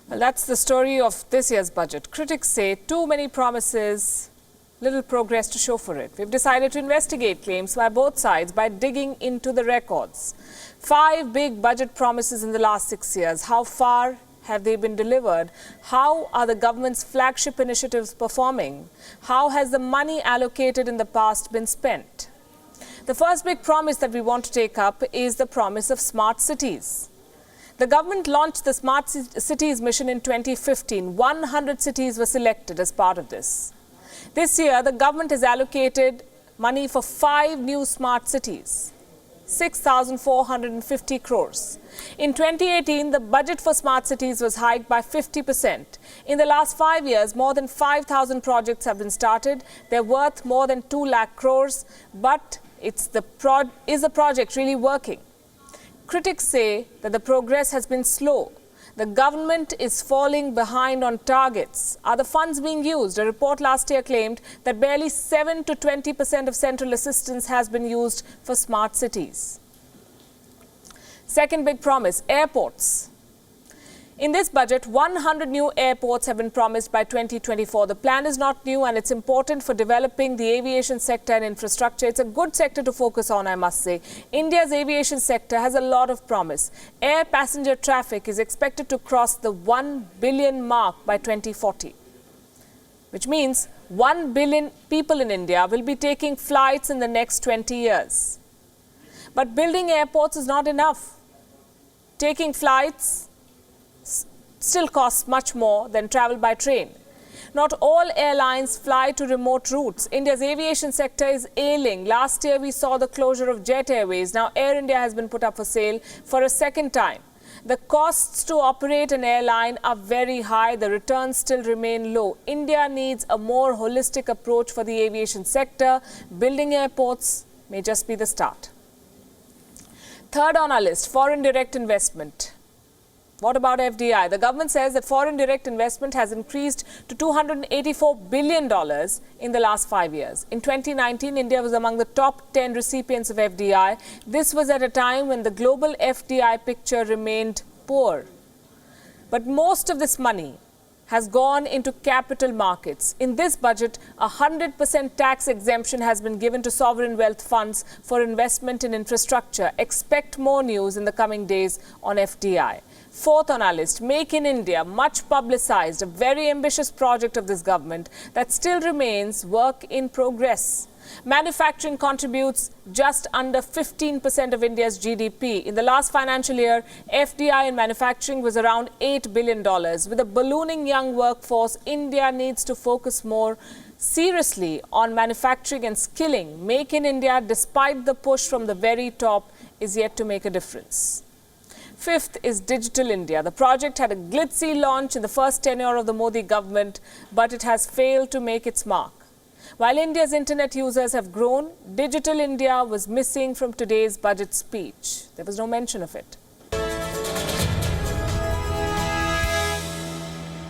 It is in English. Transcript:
Well, that's the story of this year's budget. Critics say too many promises, little progress to show for it. We've decided to investigate claims by both sides by digging into the records. 5 big budget promises in the last 6 years. How far have they been delivered? How are the government's flagship initiatives performing? How has the money allocated in the past been spent? The first big promise that we want to take up is the promise of smart cities. The government launched the Smart Cities mission in 2015. 100 cities were selected as part of this. This year, the government has allocated money for 5 new smart cities, 6,450 crores. In 2018, the budget for smart cities was hiked by 50%. In the last 5 years, more than 5,000 projects have been started. They're worth more than 2 lakh crores. But is the project really working? Critics say that the progress has been slow. The government is falling behind on targets. Are the funds being used? A report last year claimed that barely 7 to 20% of central assistance has been used for smart cities. Second big promise, airports. In this budget, 100 new airports have been promised by 2024. The plan is not new and it's important for developing the aviation sector and infrastructure. It's a good sector to focus on, I must say. India's aviation sector has a lot of promise. Air passenger traffic is expected to cross the 1 billion mark by 2040, which means 1 billion people in India will be taking flights in the next 20 years. But building airports is not enough. Taking flights still costs much more than travel by train. Not all airlines fly to remote routes. India's aviation sector is ailing. Last year, we saw the closure of Jet Airways. Now, Air India has been put up for sale for a second time. The costs to operate an airline are very high. The returns still remain low. India needs a more holistic approach for the aviation sector. Building airports may just be the start. Third on our list, foreign direct investment. What about FDI? The government says that foreign direct investment has increased to $284 billion in the last 5 years. In 2019, India was among the top 10 recipients of FDI. This was at a time when the global FDI picture remained poor. But most of this money has gone into capital markets. In this budget, 100% tax exemption has been given to sovereign wealth funds for investment in infrastructure. Expect more news in the coming days on FDI. Fourth on our list, Make in India, much publicized, a very ambitious project of this government that still remains work in progress. Manufacturing contributes just under 15% of India's GDP. In the last financial year, FDI in manufacturing was around $8 billion. With a ballooning young workforce, India needs to focus more seriously on manufacturing and skilling. Make in India, despite the push from the very top, is yet to make a difference. Fifth is Digital India. The project had a glitzy launch in the first tenure of the Modi government, but it has failed to make its mark. While India's internet users have grown, Digital India was missing from today's budget speech. There was no mention of it.